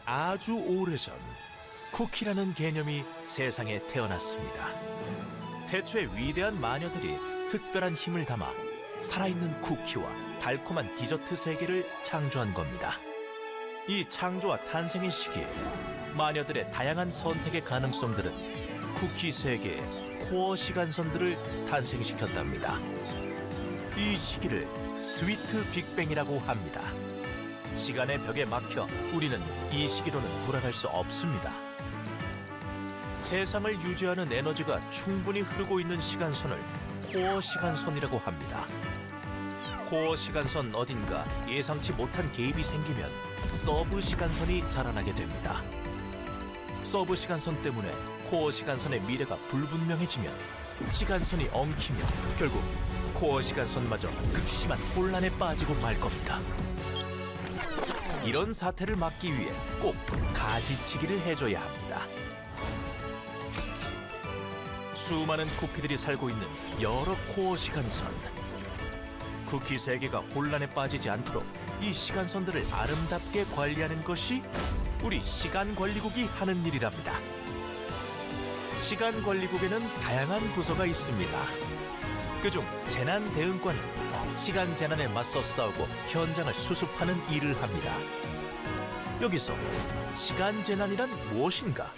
아주 오래전 쿠키라는 개념이 세상에 태어났습니다. 태초에 위대한 마녀들이 특별한 힘을 담아 살아있는 쿠키와 달콤한 디저트 세계를 창조한 겁니다. 이 창조와 탄생의 시기에 마녀들의 다양한 선택의 가능성들은 쿠키 세계의 코어 시간선들을 탄생시켰답니다. 이 시기를 스위트 빅뱅이라고 합니다. 시간의 벽에 막혀 우리는 이 시기로는 돌아갈 수 없습니다. 세상을 유지하는 에너지가 충분히 흐르고 있는 시간선을 코어 시간선이라고 합니다. 코어 시간선 어딘가 예상치 못한 개입이 생기면 서브 시간선이 자라나게 됩니다. 서브 시간선 때문에 코어 시간선의 미래가 불분명해지면 시간선이 엉키며 결국 코어 시간선마저 극심한 혼란에 빠지고 말 겁니다. 이런 사태를 막기 위해 꼭 가지치기를 해줘야 합니다. 수많은 쿠키들이 살고 있는 여러 코어 시간선. 쿠키 세계가 혼란에 빠지지 않도록 이 시간선들을 아름답게 관리하는 것이 우리 시간관리국이 하는 일이랍니다. 시간관리국에는 다양한 부서가 있습니다. 그중 재난대응과는 시간 재난에 맞서 싸우고 현장을 수습하는 일을 합니다. 여기서 시간 재난이란 무엇인가?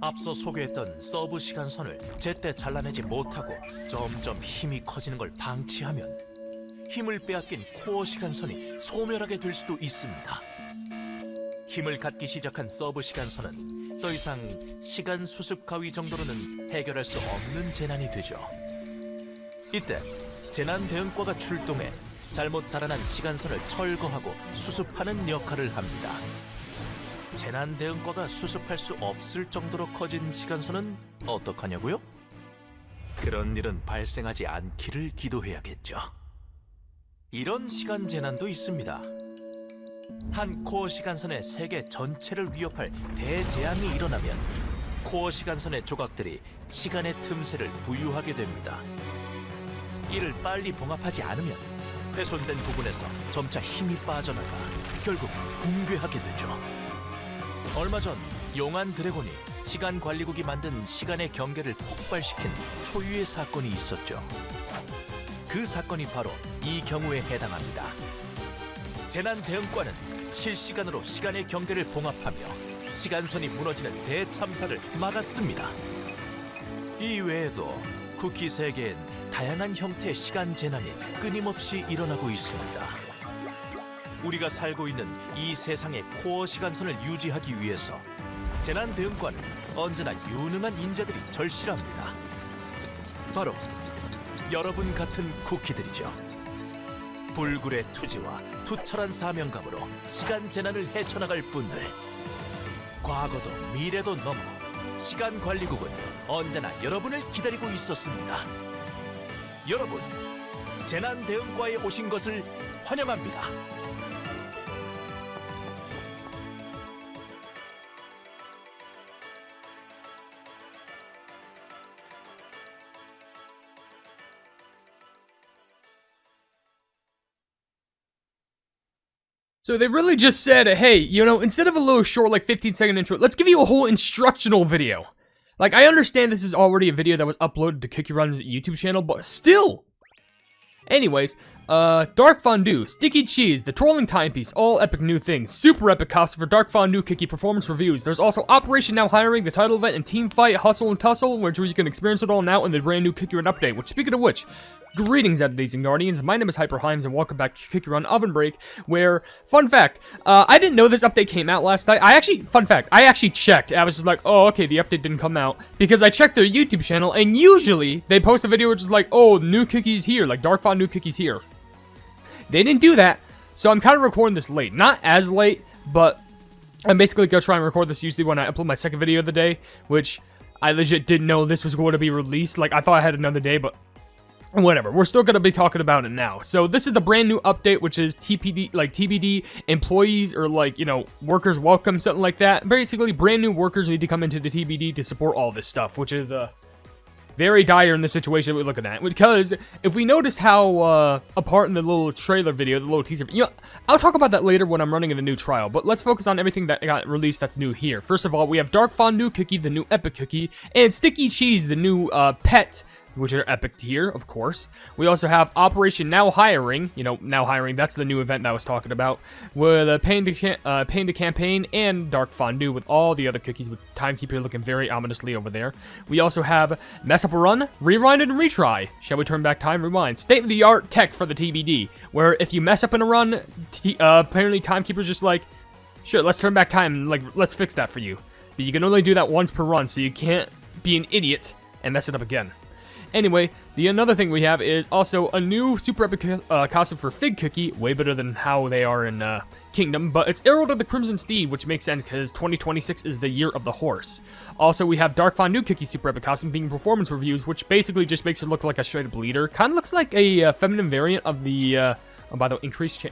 앞서 소개했던 서브 시간선을 제때 잘라내지 못하고 점점 힘이 커지는 걸 방치하면 힘을 빼앗긴 코어 시간선이 소멸하게 될 수도 있습니다. 힘을 갖기 시작한 서브 시간선은 더 이상 시간 수습 가위 정도로는 해결할 수 없는 재난이 되죠. 이때 재난 대응과가 출동해 잘못 자라난 시간선을 철거하고 수습하는 역할을 합니다. 재난 대응과가 수습할 수 없을 정도로 커진 시간선은 어떡하냐고요? 그런 일은 발생하지 않기를 기도해야겠죠. 이런 시간 재난도 있습니다. 한 코어 시간선의 세계 전체를 위협할 대재앙이 일어나면 코어 시간선의 조각들이 시간의 틈새를 부유하게 됩니다. 이를 빨리 봉합하지 않으면 훼손된 부분에서 점차 힘이 빠져나가 결국 붕괴하게 되죠. 얼마 전 용한 드래곤이 시간관리국이 만든 시간의 경계를 폭발시킨 초유의 사건이 있었죠. 그 사건이 바로 이 경우에 해당합니다. 재난 대응과는 실시간으로 시간의 경계를 봉합하며 시간선이 무너지는 대참사를 막았습니다. 이 외에도 쿠키 세계엔 다양한 형태의 시간 재난이 끊임없이 일어나고 있습니다. 우리가 살고 있는 이 세상의 코어 시간선을 유지하기 위해서 재난 대응과는 언제나 유능한 인재들이 절실합니다. 바로 여러분 같은 쿠키들이죠. 불굴의 투지와 투철한 사명감으로 시간 재난을 헤쳐나갈 분들. 과거도 미래도 넘어 시간관리국은 언제나 여러분을 기다리고 있었습니다. 여러분, 재난 대응과에 오신 것을 환영합니다. So they really just said, hey, you know, instead of a little short, like 15-second intro, let's give you a whole instructional video. Like, I understand this is already a video that was uploaded to CookieRun's YouTube channel, but still! Anyways, Dark Fondue, Sticky Cheese, The Trolling Timepiece, all epic new things. Super epic costume for Dark Fondue Cookie performance reviews. There's also Operation Now Hiring, the title event, and Team Fight, Hustle and Tussle, which you can experience it all now in the brand new CookieRun update. Which, speaking of which, greetings Edities and Guardians, my name is HyperHimes and welcome back to CookieRun OvenBreak, where, fun fact, I didn't know this update came out last night. I actually checked. I was just like, oh, okay, the update didn't come out, because I checked their YouTube channel, and usually, they post a video which is like, oh, new cookies here, like Dark Fondue cookies here. They didn't do that, so I'm kind of recording this late. Not as late, but I'm basically going to try and record this usually when I upload my second video of the day, which I legit didn't know this was going to be released. Like, I thought I had another day, but whatever. We're still going to be talking about it now. So this is the brand new update, which is TPD, like TBD employees or like, you know, workers welcome, something like that. Basically, brand new workers need to come into the TBD to support all this stuff, which is, very dire in the situation we're looking at. Because if we noticed how apart in the little trailer video, the little teaser, I'll talk about that later when I'm running in the new trial. But let's focus on everything that got released that's new here. First of all, we have Dark Fondue Cookie, the new epic cookie, and Sticky Cheese, the new pet, which are epic here, of course. We also have Operation Now Hiring. Now Hiring, that's the new event that I was talking about. With a Pain to Campaign and Dark Fondue with all the other cookies with Timekeeper looking very ominously over there. We also have Mess Up a Run, Rewind and Retry. Shall we turn back time? Rewind. State-of-the-art tech for the TBD, where if you mess up in a run, apparently Timekeeper's just like, sure, let's turn back time, like, let's fix that for you. But you can only do that once per run, so you can't be an idiot and mess it up again. Anyway, the another thing we have is also a new super epic costume for Fig Cookie, way better than how they are in Kingdom, but it's Arrow to the Crimson Steed, which makes sense because 2026 is the year of the horse. Also, we have Dark Fondue Cookie super epic costume being performance reviews, which basically just makes it look like a straight up leader. Kind of looks like a feminine variant of the, by the increased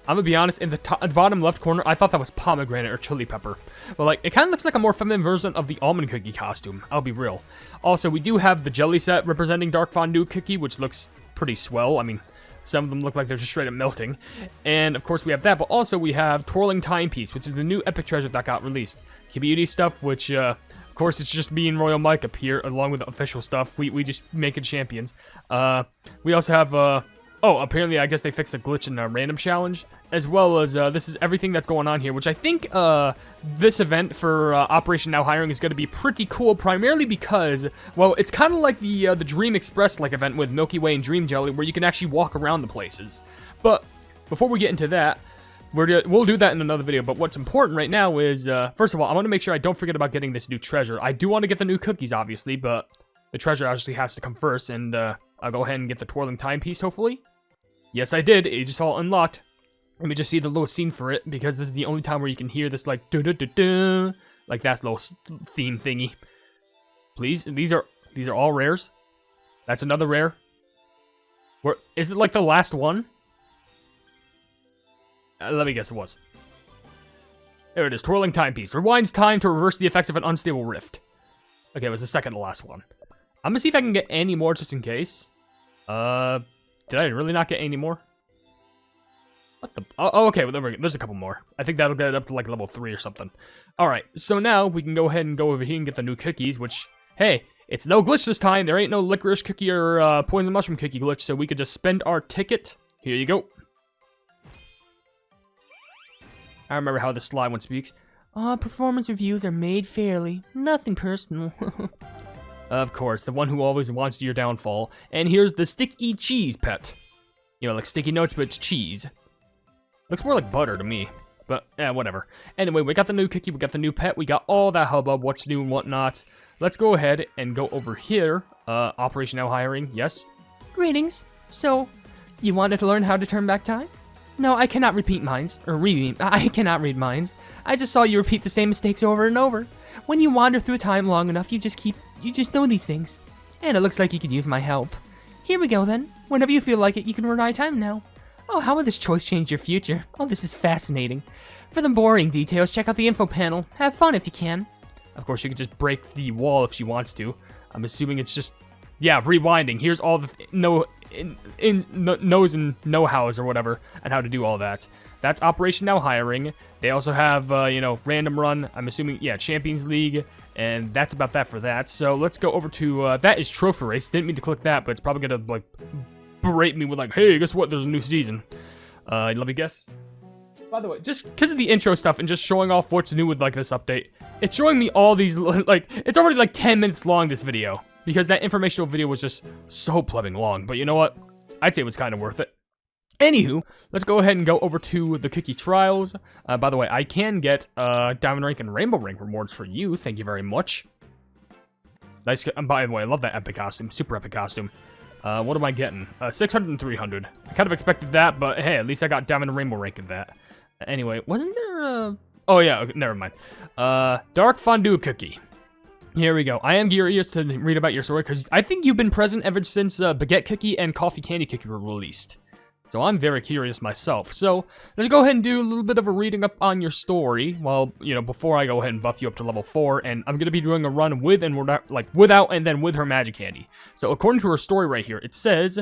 I'm gonna be honest, in the bottom left corner, I thought that was pomegranate or chili pepper. But like, it kind of looks like a more feminine version of the almond cookie costume, I'll be real. Also, we do have the jelly set representing Dark Fondue Cookie, which looks pretty swell. I mean, some of them look like they're just straight up melting. And of course we have that, but also we have Twirling Timepiece, which is the new epic treasure that got released. Community stuff, which, of course, it's just me and Royal Mike up here, along with the official stuff. We just make it champions. We also have, oh, apparently I guess they fixed a glitch in the random challenge, as well as this is everything that's going on here, which I think this event for Operation Now Hiring is going to be pretty cool, primarily because, well, it's kind of like the Dream Express like event with Milky Way and Dream Jelly, where you can actually walk around the places. But before we get into that, we'll do that in another video. But what's important right now is, first of all, I want to make sure I don't forget about getting this new treasure. I do want to get the new cookies, obviously, but the treasure actually has to come first, and I'll go ahead and get the Twirling Timepiece, hopefully. Yes, I did. It just all unlocked. Let me just see the little scene for it, because this is the only time where you can hear this, like, do-do-do-do, like that little theme thingy. Please, these are all rares. That's another rare. Is it like the last one? Let me guess it was. There it is, Twirling Timepiece. Rewinds time to reverse the effects of an unstable rift. Okay, it was the second to last one. I'm gonna see if I can get any more just in case. Did I really not get any more? What the? Oh, okay, well, there's a couple more. I think that'll get it up to like level 3 or something. Alright, so now we can go ahead and go over here and get the new cookies, which, hey, it's no glitch this time. There ain't no licorice cookie or poison mushroom cookie glitch, so we could just spend our ticket. Here you go. I remember how the sly one speaks. Performance reviews are made fairly. Nothing personal. Of course, the one who always wants your downfall. And here's the Sticky Cheese pet. You know, like sticky notes, but it's cheese. Looks more like butter to me. But, whatever. Anyway, we got the new cookie, we got the new pet, we got all that hubbub, what's new and whatnot. Let's go ahead and go over here. Operation Now Hiring, yes? Greetings. So, you wanted to learn how to turn back time? No, I cannot repeat minds. I cannot read minds. I just saw you repeat the same mistakes over and over. When you wander through time long enough, you just know these things. And it looks like you could use my help. Here we go then. Whenever you feel like it, you can rewind time now. Oh, how will this choice change your future? Oh, this is fascinating. For the boring details, check out the info panel. Have fun if you can. Of course, she could just break the wall if she wants to. I'm assuming it's just, yeah, rewinding. Here's all the knows and know-hows or whatever and how to do all that. That's Operation Now Hiring. They also have, Random Run. I'm assuming, yeah, Champions League. And that's about that for that. So let's go over to, that is Trophy Race. Didn't mean to click that, but it's probably going to, like, berate me with, like, hey, guess what? There's a new season. Let me guess. By the way, just because of the intro stuff and just showing off what's new with, like, this update, it's showing me all these, like, it's already, like, 10 minutes long, this video. Because that informational video was just so plumbing long. But you know what? I'd say it was kind of worth it. Anywho, let's go ahead and go over to the cookie trials. By the way, I can get Diamond Rank and Rainbow Rank rewards for you. Thank you very much. Nice. By the way, I love that epic costume. Super epic costume. What am I getting? 600 and 300. I kind of expected that, but hey, at least I got Diamond and Rainbow Rank in that. Anyway, wasn't there a... Oh yeah, okay, never mind. Dark Fondue Cookie. Here we go. I am curious to read about your story, because I think you've been present ever since Baguette Cookie and Coffee Candy Cookie were released. So I'm very curious myself. So let's go ahead and do a little bit of a reading up on your story. Well, you know, before I go ahead and buff you up to level 4, and I'm gonna be doing a run with and without and then with her magic candy. So according to her story right here, it says,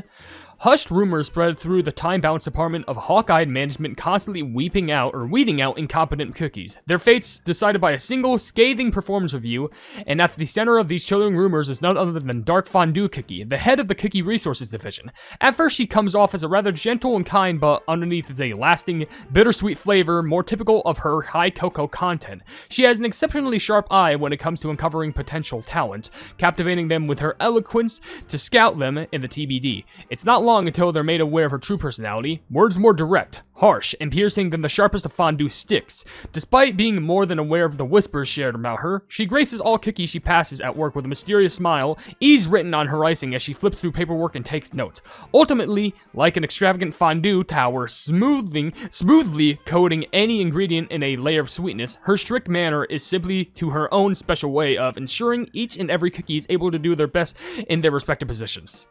hushed rumors spread through the time-balanced department of hawk-eyed management, constantly weeding out incompetent cookies. Their fates decided by a single scathing performance review, and at the center of these chilling rumors is none other than Dark Fondue Cookie, the head of the Cookie Resources Division. At first, she comes off as a rather gentle and kind, but underneath is a lasting, bittersweet flavor more typical of her high cocoa content. She has an exceptionally sharp eye when it comes to uncovering potential talent, captivating them with her eloquence to scout them in the TBD. It's not long until they're made aware of her true personality, words more direct, harsh, and piercing than the sharpest of fondue sticks. Despite being more than aware of the whispers shared about her, she graces all cookies she passes at work with a mysterious smile, ease written on her icing as she flips through paperwork and takes notes. Ultimately, like an extravagant fondue tower smoothly coating any ingredient in a layer of sweetness, her strict manner is simply to her own special way of ensuring each and every cookie is able to do their best in their respective positions.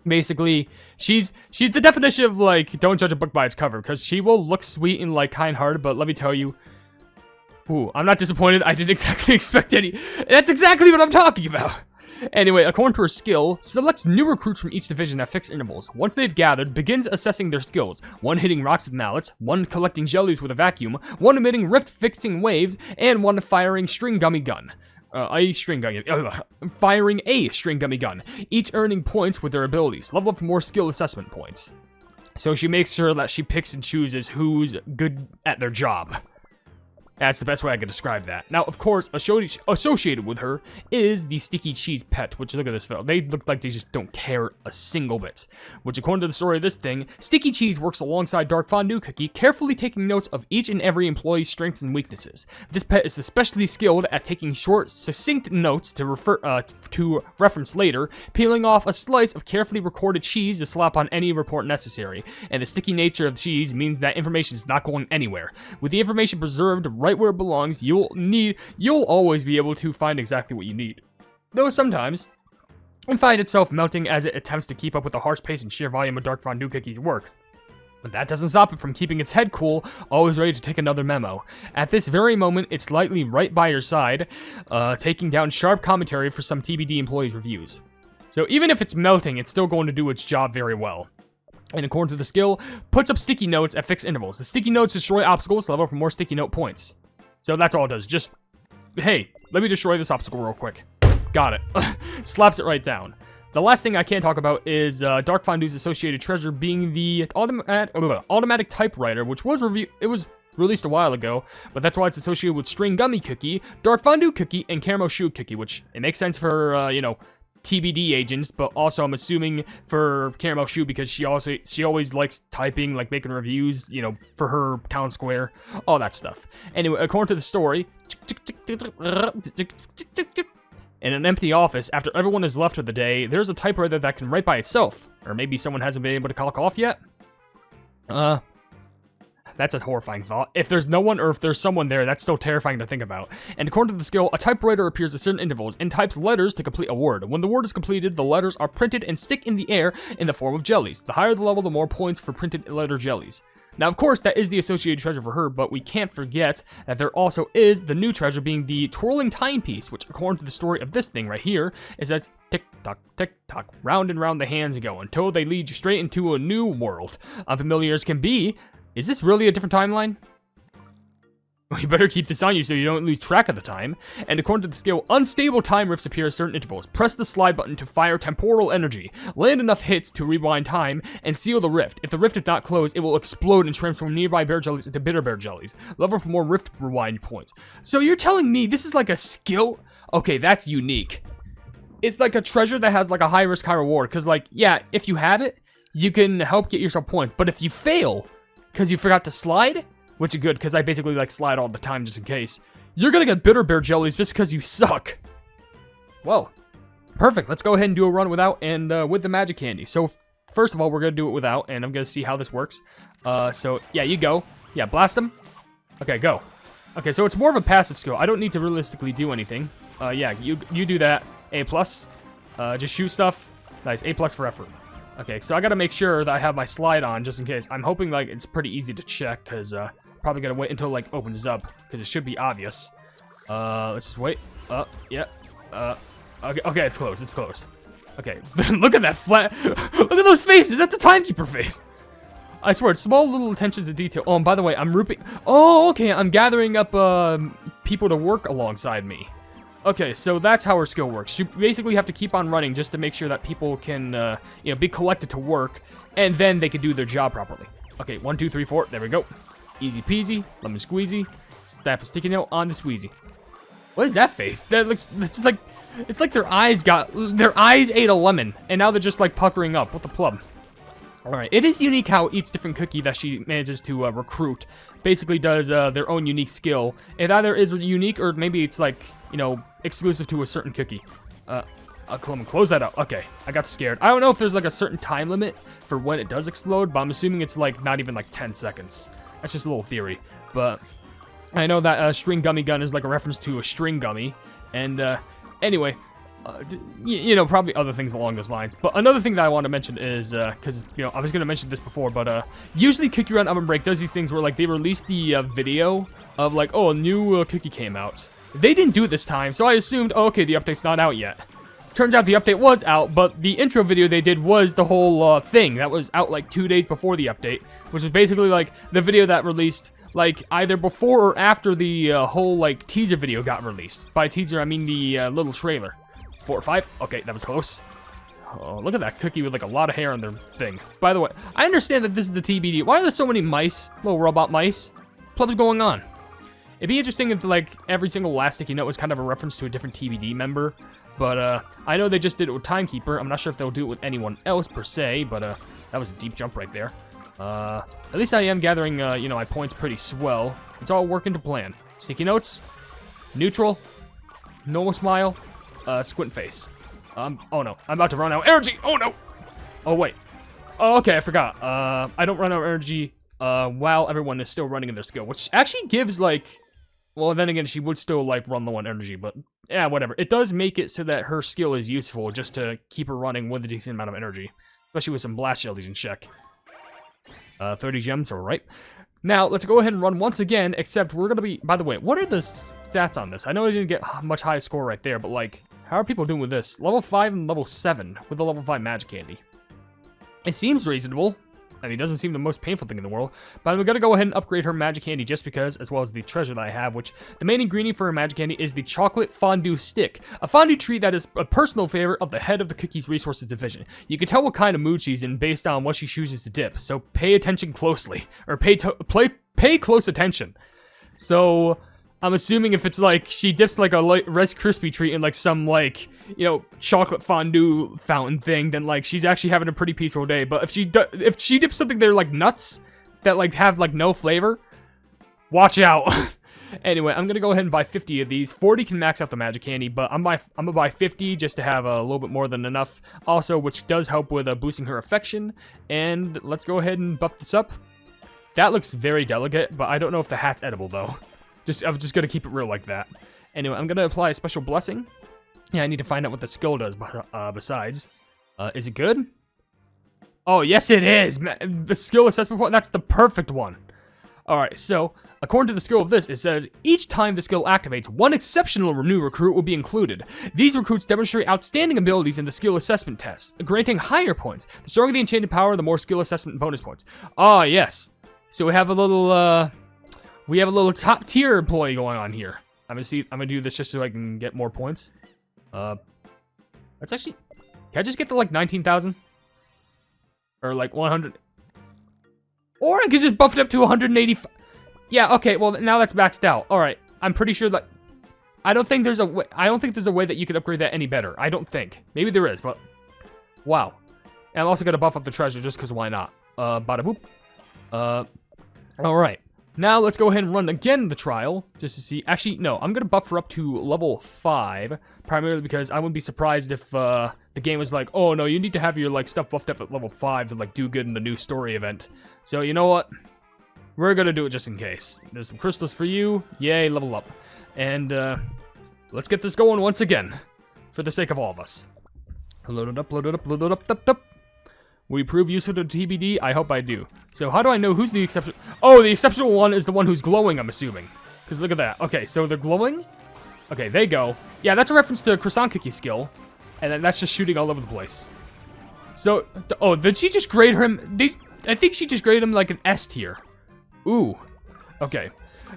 Basically, she's the definition of, like, don't judge a book by its cover, because she will look sweet and, like, kind-hearted, but let me tell you, ooh, I'm not disappointed. I didn't exactly expect any. That's exactly what I'm talking about. Anyway, according to her skill, selects new recruits from each division at fixed intervals. Once they've gathered, begins assessing their skills. One hitting rocks with mallets, one collecting jellies with a vacuum, one emitting rift-fixing waves, and one firing string gummy gun. Firing a string gummy gun, each earning points with their abilities. Level up for more skill assessment points. So she makes sure that she picks and chooses who's good at their job. That's the best way I could describe that. Now, of course, associated with her is the sticky cheese pet, which, look at this fellow. They look like they just don't care a single bit. Which, according to the story of this thing, sticky cheese works alongside Dark Fondue Cookie, carefully taking notes of each and every employee's strengths and weaknesses. This pet is especially skilled at taking short, succinct notes to reference later, peeling off a slice of carefully recorded cheese to slap on any report necessary. And the sticky nature of cheese means that information is not going anywhere. With the information preserved right where it belongs, you'll always be able to find exactly what you need. Though sometimes, it finds itself melting as it attempts to keep up with the harsh pace and sheer volume of Dark Fondue Cookie's work. But that doesn't stop it from keeping its head cool, always ready to take another memo. At this very moment, it's lightly right by your side, taking down sharp commentary for some TBD employees' reviews. So even if it's melting, it's still going to do its job very well. And according to the skill, puts up sticky notes at fixed intervals. The sticky notes destroy obstacles, level for more sticky note points. So that's all it does. Just, hey, let me destroy this obstacle real quick. Got it. Slaps it right down. The last thing I can talk about is Dark Fondue's associated treasure being the automatic typewriter, which was released a while ago, but that's why it's associated with String Gummy Cookie, Dark Fondue Cookie, and Caramel Shoe Cookie, which it makes sense for, TBD agents, but also I'm assuming for Caramel Shoe because she always likes typing, like making reviews, for her town square, all that stuff. Anyway, according to the story, in an empty office, after everyone has left for the day, there's a typewriter that can write by itself. Or maybe someone hasn't been able to clock off yet? That's a horrifying thought. If there's no one or if there's someone there, that's still terrifying to think about. And according to the skill, a typewriter appears at certain intervals and types letters to complete a word. When the word is completed, the letters are printed and stick in the air in the form of jellies. The higher the level, the more points for printed letter jellies. Now, of course, that is the associated treasure for her, but we can't forget that there also is the new treasure being the twirling timepiece, which, according to the story of this thing right here, is that tick-tock, round and round the hands go until they lead you straight into a new world. Unfamiliar as can be, is this really a different timeline? Well, you better keep this on you so you don't lose track of the time. And according to the skill, unstable time rifts appear at certain intervals. Press the slide button to fire temporal energy. Land enough hits to rewind time and seal the rift. If the rift is not closed, it will explode and transform nearby bear jellies into bitter bear jellies. Level for more rift rewind points. So you're telling me this is like a skill? Okay, that's unique. It's like a treasure that has like a high risk, high reward. Because like, yeah, if you have it, you can help get yourself points. But if you fail, because you forgot to slide, which is good, because I basically like slide all the time just in case, you're gonna get bitter bear jellies just because you suck. Well, perfect. Let's go ahead and do a run without and with the magic candy. So first of all, we're gonna do it without, and I'm gonna see how this works. So yeah, you go. Yeah, blast them. Okay, go. Okay, so it's more of a passive skill. I don't need to realistically do anything. Yeah, you do that. A+. Just shoot stuff. Nice. A+ for effort. Okay, so I gotta make sure that I have my slide on just in case. I'm hoping like it's pretty easy to check because probably gotta wait until it, like opens up because it should be obvious. Let's just wait. Yeah. Okay, it's closed. It's closed. Okay, look at that flat. Look at those faces. That's a timekeeper face. I swear, it's small little attentions to detail. Oh, and by the way, I'm rooping. Oh, okay, I'm gathering up people to work alongside me. Okay, so that's how her skill works. You basically have to keep on running just to make sure that people can, you know, be collected to work, and then they can do their job properly. Okay, 1, 2, 3, 4. There we go. Easy peasy, lemon squeezy. Snap a sticky note on the squeezy. What is that face? That looks. It's like their eyes ate a lemon, and now they're just like puckering up. What the plum? All right, it is unique how each different cookie that she manages to recruit basically does their own unique skill. It either is unique or maybe it's like, you know, exclusive to a certain cookie. I'll close that out. Okay, I got scared. I don't know if there's like a certain time limit for when it does explode, but I'm assuming it's like not even like 10 seconds. That's just a little theory. But I know that string gummy gun is like a reference to a string gummy. And anyway, you know, probably other things along those lines. But another thing that I want to mention is, because, you know, I was going to mention this before, but usually Cookie Run OvenBreak does these things where, like, they release the video of, like, oh, a new cookie came out. They didn't do it this time, so I assumed, oh, okay, the update's not out yet. Turns out the update was out, but the intro video they did was the whole thing. That was out, like, 2 days before the update, which was basically, like, the video that released, like, either before or after the whole, like, teaser video got released. By teaser, I mean the little trailer. 4 or 5. Okay, that was close. Oh, look at that cookie with like a lot of hair on their thing. By the way, I understand that this is the TBD. Why are there so many mice? Little robot mice? What's going on? It'd be interesting if like every single last sticky note was kind of a reference to a different TBD member. But I know they just did it with Timekeeper. I'm not sure if they'll do it with anyone else per se. But that was a deep jump right there. At least I am gathering you know, my points pretty swell. It's all working to plan. Sticky notes. Neutral. Normal smile. Squint face. Oh no, I'm about to run out of energy. Oh no. Oh wait. Oh, okay, I forgot. I don't run out of energy while everyone is still running in their skill, which actually gives like, well, then again, she would still like run low on energy, but yeah, whatever. It does make it so that her skill is useful just to keep her running with a decent amount of energy, especially with some blast jellies in check. 30 gems, all right. Now, let's go ahead and run once again, except we're going to be... By the way, what are the stats on this? I know I didn't get much high score right there, but, like, how are people doing with this? Level 5 and level 7 with the level 5 magic candy. It seems reasonable. I mean, it doesn't seem the most painful thing in the world, but I'm going to go ahead and upgrade her magic candy just because, as well as the treasure that I have, which the main ingredient for her magic candy is the Chocolate Fondue stick, a fondue treat that is a personal favorite of the head of the Cookies Resources Division. You can tell what kind of mood she's in based on what she chooses to dip, so pay attention closely, or pay close attention. So I'm assuming if it's like she dips like a Rice Krispie treat in like some like, you know, chocolate fondue fountain thing, then like she's actually having a pretty peaceful day. But if she dips something there like nuts that like have like no flavor, watch out. Anyway, I'm gonna go ahead and buy 50 of these. 40 can max out the magic candy, but I'm gonna buy 50 just to have a little bit more than enough. Also, which does help with boosting her affection. And let's go ahead and buff this up. That looks very delicate, but I don't know if the hat's edible though. I'm just gonna keep it real like that. Anyway, I'm gonna apply a special blessing. Yeah, I need to find out what the skill does besides. Is it good? Oh, yes it is! The skill assessment point, that's the perfect one. Alright, so, according to the skill of this, it says, each time the skill activates, one exceptional new recruit will be included. These recruits demonstrate outstanding abilities in the skill assessment test, granting higher points. The stronger the enchanted power, the more skill assessment bonus points. Ah, yes. So we have a little top tier employee going on here. I'm gonna do this just so I can get more points. That's actually, can I just get to like 19,000? Or like 100? Or I could just buff it up to 185. Yeah, okay, well now that's maxed out. Alright, I'm pretty sure that, I don't think there's a way that you could upgrade that any better. I don't think. Maybe there is, but wow. And I'm also gonna buff up the treasure just because why not? Bada boop. Alright. Now, let's go ahead and run again the trial, just to see. Actually, no, I'm going to buff her up to level 5, primarily because I wouldn't be surprised if the game was like, oh, no, you need to have your, like, stuff buffed up at level 5 to, like, do good in the new story event. So, you know what? We're going to do it just in case. There's some crystals for you. Yay, level up. And, let's get this going once again, for the sake of all of us. Load it up, load it up, load it up, up. We prove useful to TBD? I hope I do. So how do I know who's the exception? Oh, the exceptional one is the one who's glowing, I'm assuming. Because look at that. Okay, so they're glowing. Okay, they go. Yeah, that's a reference to croissant cookie skill. And then that's just shooting all over the place. So, oh, did she just grade him? I think she just graded him like an S tier. Ooh. Okay.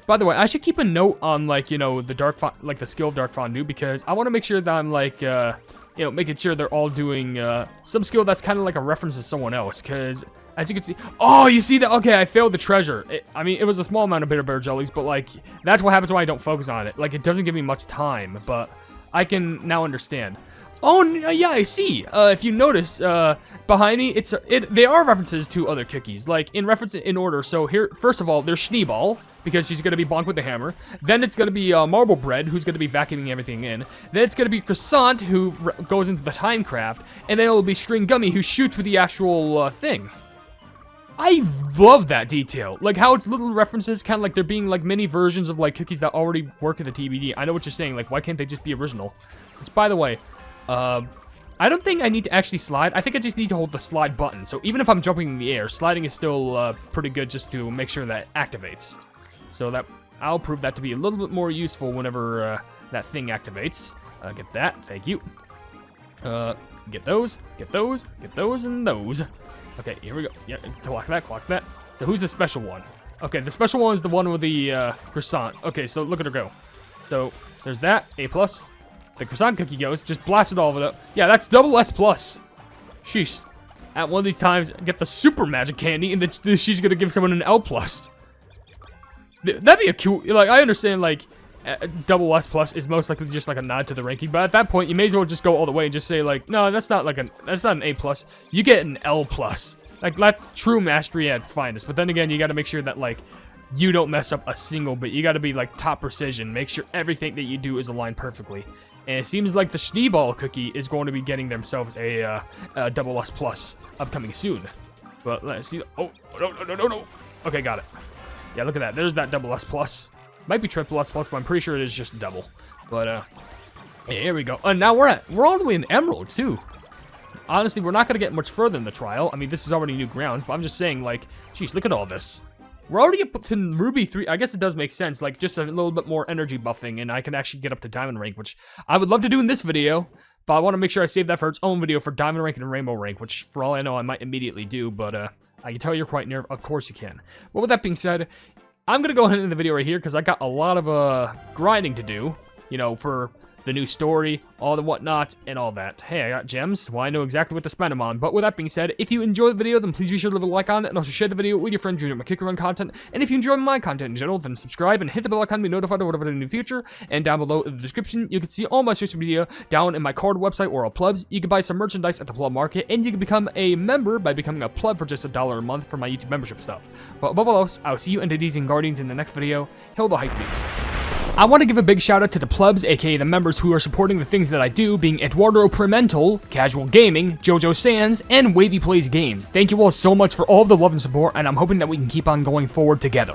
By the way, I should keep a note on, like, you know, the the skill of Dark Fondue, because I want to make sure that I'm, like, you know, making sure they're all doing, some skill that's kind of like a reference to someone else, because, as you can see, oh, you see that? Okay, I failed the treasure. I mean, it was a small amount of bitter bear jellies, but, like, that's what happens when I don't focus on it. Like, it doesn't give me much time, but I can now understand. Oh, yeah, I see. If you notice, behind me, they are references to other cookies, like, in order. So here, first of all, there's Schneeball, because she's gonna be bonked with the hammer. Then it's gonna be, Marble Bread, who's gonna be vacuuming everything in. Then it's gonna be Croissant, who goes into the time craft. And then it'll be String Gummy, who shoots with the actual, thing. I love that detail. Like, how it's little references, kind of like they're being, like, mini versions of, like, cookies that already work in the TBD. I know what you're saying, like, why can't they just be original? Which, by the way, I don't think I need to actually slide. I think I just need to hold the slide button. So even if I'm jumping in the air, sliding is still pretty good just to make sure that it activates. So that I'll prove that to be a little bit more useful whenever that thing activates. Get that. Thank you. Get those, and those. Okay, here we go. Yeah, clock that. So who's the special one? Okay, the special one is the one with the croissant. Okay, so look at her go. So there's that, A+. The croissant cookie goes, just blast it all over it. Yeah, that's double S+. Sheesh. At one of these times, get the super magic candy, and then she's gonna give someone an L+. That'd be a cute, like, I understand, like, double S+ is most likely just like a nod to the ranking, but at that point, you may as well just go all the way and just say, like, no, that's not an A+. You get an L+. Like, that's true mastery at its finest. But then again, you gotta make sure that, like, you don't mess up a single bit. You gotta be, like, top precision. Make sure everything that you do is aligned perfectly. And it seems like the Schneeball cookie is going to be getting themselves a double S+ upcoming soon. But let's see. Oh, no. Okay, got it. Yeah, look at that. There's that double S+. Might be triple S+, but I'm pretty sure it is just double. But, yeah, here we go. And now we're all the way in Emerald, too. Honestly, we're not going to get much further in the trial. I mean, this is already new grounds, but I'm just saying, like, geez, look at all this. We're already up to Ruby 3. I guess it does make sense, like, just a little bit more energy buffing, and I can actually get up to Diamond rank, which I would love to do in this video, but I want to make sure I save that for its own video for Diamond rank and Rainbow rank, which, for all I know, I might immediately do, but, I can tell you're quite near. Of course you can. But with that being said, I'm going to go ahead and end the video right here, because I got a lot of, grinding to do, you know, for the new story, all the whatnot, and all that. Hey, I got gems, well, I know exactly what to spend them on. But with that being said, if you enjoyed the video, then please be sure to leave a like on it, and also share the video with your friends who enjoy my Kick Run content. And if you enjoy my content in general, then subscribe and hit the bell icon to be notified of whatever I do in the future. And down below in the description, you can see all my social media down in my card website or a plebs. You can buy some merchandise at the pleb market, and you can become a member by becoming a pleb for just $1 a month for my YouTube membership stuff. But above all else, I'll see you entities and guardians in the next video. Hail the Hypenese. I want to give a big shout out to the plebs, aka the members who are supporting the things that I do, being Eduardo Pimentel, Casual Gaming, Jojo Sands, and Wavy Plays Games. Thank you all so much for all of the love and support, and I'm hoping that we can keep on going forward together.